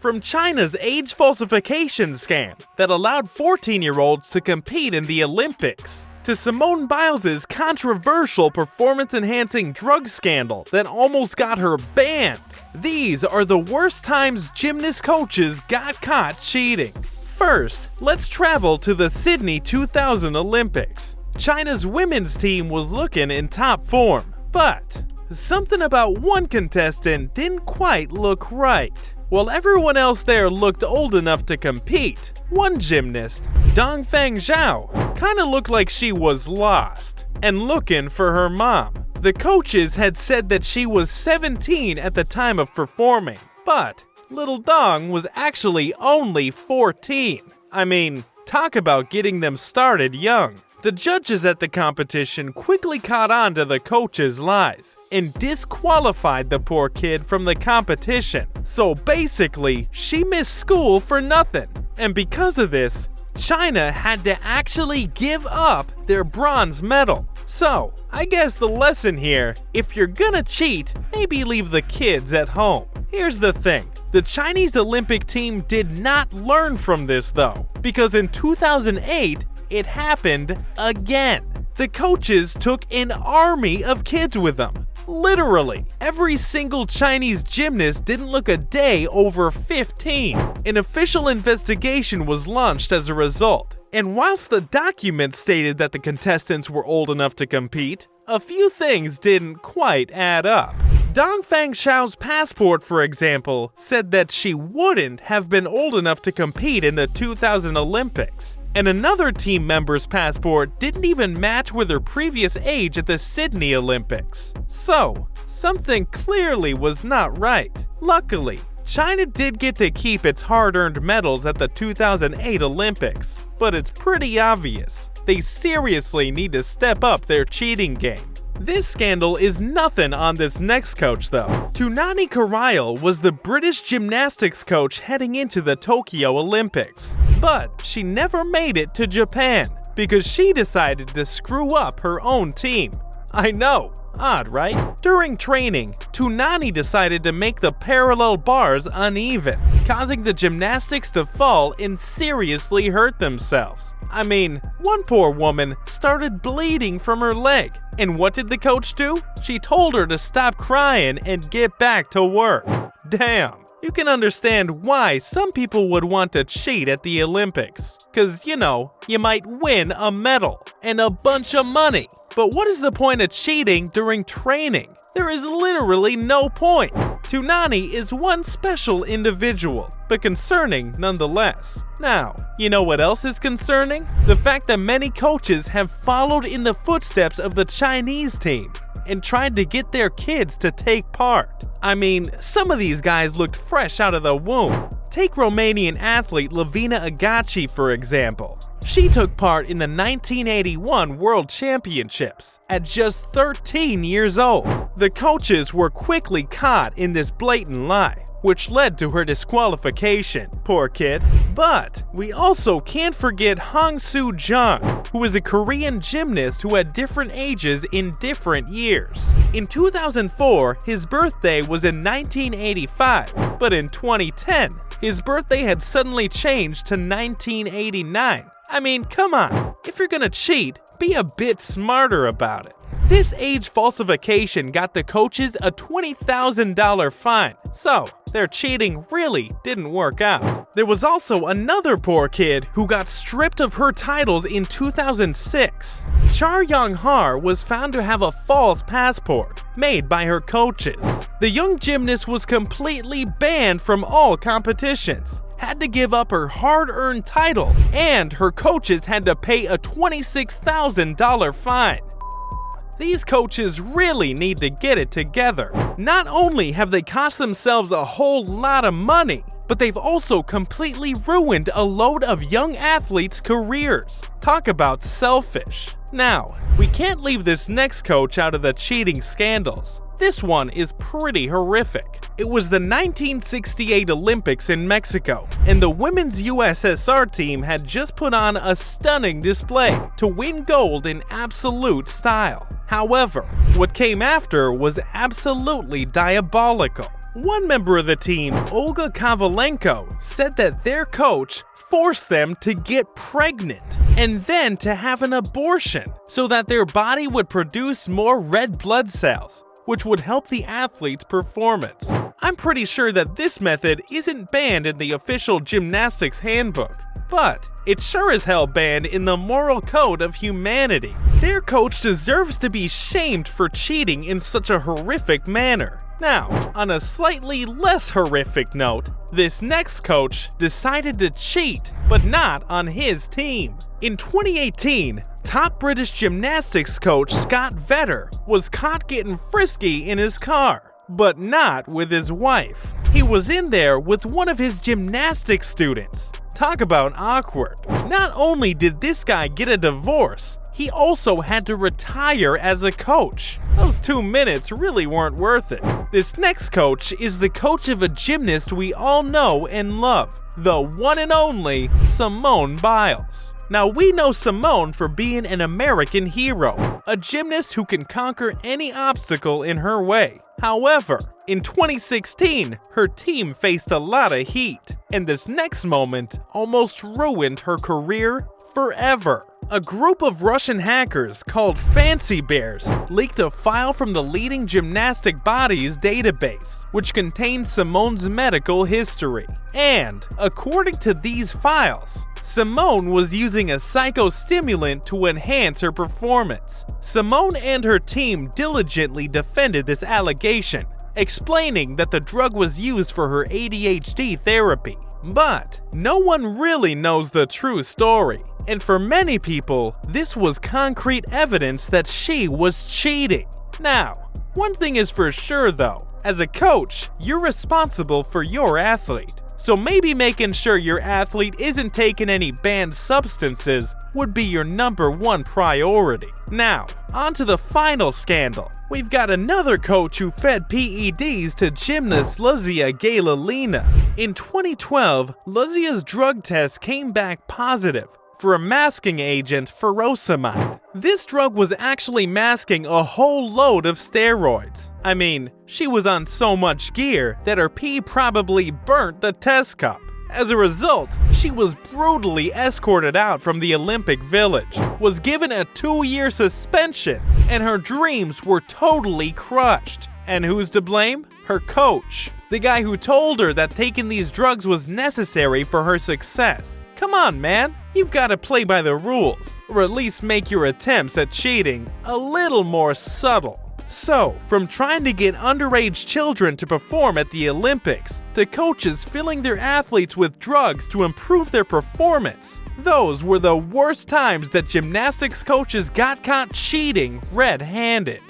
From China's age falsification scam that allowed 14-year-olds to compete in the Olympics, to Simone Biles' controversial performance-enhancing drug scandal that almost got her banned. These are the worst times gymnast coaches got caught cheating. First, let's travel to the Sydney 2000 Olympics. China's women's team was looking in top form, but something about one contestant didn't quite look right. While everyone else there looked old enough to compete, one gymnast, Dongfeng Zhao, kinda looked like she was lost and looking for her mom. The coaches had said that she was 17 at the time of performing, but little Dong was actually only 14. I mean, talk about getting them started young. The judges at the competition quickly caught on to the coach's lies and disqualified the poor kid from the competition. So basically, she missed school for nothing. And because of this, China had to actually give up their bronze medal. So, I guess the lesson here, if you're gonna cheat, maybe leave the kids at home. Here's the thing. The Chinese Olympic team did not learn from this though, because in 2008, it happened again. The coaches took an army of kids with them. Literally, every single Chinese gymnast didn't look a day over 15. An official investigation was launched as a result. And whilst the document stated that the contestants were old enough to compete, a few things didn't quite add up. Dongfeng Zhao's passport, for example, said that she wouldn't have been old enough to compete in the 2000 Olympics. And another team member's passport didn't even match with her previous age at the Sydney Olympics. So, something clearly was not right. Luckily, China did get to keep its hard-earned medals at the 2008 Olympics, but it's pretty obvious. They seriously need to step up their cheating game. This scandal is nothing on this next coach though. Tunani Karayel was the British gymnastics coach heading into the Tokyo Olympics. But she never made it to Japan because she decided to screw up her own team. I know, odd right? During training, Tunani decided to make the parallel bars uneven, causing the gymnastics to fall and seriously hurt themselves. I mean, one poor woman started bleeding from her leg. And what did the coach do? She told her to stop crying and get back to work. Damn. You can understand why some people would want to cheat at the Olympics. Cause, you know, you might win a medal and a bunch of money. But what is the point of cheating during training? There is literally no point. Tunani is one special individual, but concerning nonetheless. Now, you know what else is concerning? The fact that many coaches have followed in the footsteps of the Chinese team and tried to get their kids to take part. I mean, some of these guys looked fresh out of the womb. Take Romanian athlete Lavina Agaci, for example. She took part in the 1981 World Championships at just 13 years old. The coaches were quickly caught in this blatant lie, which led to her disqualification. Poor kid. But we also can't forget Hong Soo Jung, who is a Korean gymnast who had different ages in different years. In 2004, his birthday was in 1985, but in 2010, his birthday had suddenly changed to 1989. I mean, come on. If you're gonna cheat, be a bit smarter about it. This age falsification got the coaches a $20,000 fine, so their cheating really didn't work out. There was also another poor kid who got stripped of her titles in 2006. Char Young-har was found to have a false passport made by her coaches. The young gymnast was completely banned from all competitions, had to give up her hard-earned title, and her coaches had to pay a $26,000 fine. These coaches really need to get it together. Not only have they cost themselves a whole lot of money, but they've also completely ruined a load of young athletes' careers. Talk about selfish. Now, we can't leave this next coach out of the cheating scandals. This one is pretty horrific. It was the 1968 Olympics in Mexico, and the women's USSR team had just put on a stunning display to win gold in absolute style. However, what came after was absolutely diabolical. One member of the team, Olga Kovalenko, said that their coach forced them to get pregnant and then to have an abortion so that their body would produce more red blood cells, which would help the athlete's performance. I'm pretty sure that this method isn't banned in the official gymnastics handbook, but it's sure as hell banned in the moral code of humanity. Their coach deserves to be shamed for cheating in such a horrific manner. Now, on a slightly less horrific note, this next coach decided to cheat, but not on his team. In 2018, top British gymnastics coach Scott Vetter was caught getting frisky in his car, but not with his wife. He was in there with one of his gymnastics students. Talk about awkward. Not only did this guy get a divorce, he also had to retire as a coach. Those 2 minutes really weren't worth it. This next coach is the coach of a gymnast we all know and love, the one and only Simone Biles. Now, we know Simone for being an American hero, a gymnast who can conquer any obstacle in her way. However, in 2016, her team faced a lot of heat, and this next moment almost ruined her career forever. A group of Russian hackers called Fancy Bears leaked a file from the leading gymnastic body's database, which contained Simone's medical history. And, according to these files, Simone was using a psychostimulant to enhance her performance. Simone and her team diligently defended this allegation, explaining that the drug was used for her ADHD therapy. But no one really knows the true story. And for many people, this was concrete evidence that she was cheating. Now, one thing is for sure though, as a coach, you're responsible for your athlete. So maybe making sure your athlete isn't taking any banned substances would be your #1 priority. Now, on to the final scandal. We've got another coach who fed PEDs to gymnast Luzia Galalina. In 2012, Luzia's drug test came back positive for a masking agent, furosemide. This drug was actually masking a whole load of steroids. I mean, she was on so much gear that her pee probably burnt the test cup. As a result, she was brutally escorted out from the Olympic Village, was given a 2-year suspension, and her dreams were totally crushed. And who's to blame? Her coach. The guy who told her that taking these drugs was necessary for her success. Come on, man. You've got to play by the rules, or at least make your attempts at cheating a little more subtle. So, from trying to get underage children to perform at the Olympics, to coaches filling their athletes with drugs to improve their performance, those were the worst times that gymnastics coaches got caught cheating red-handed.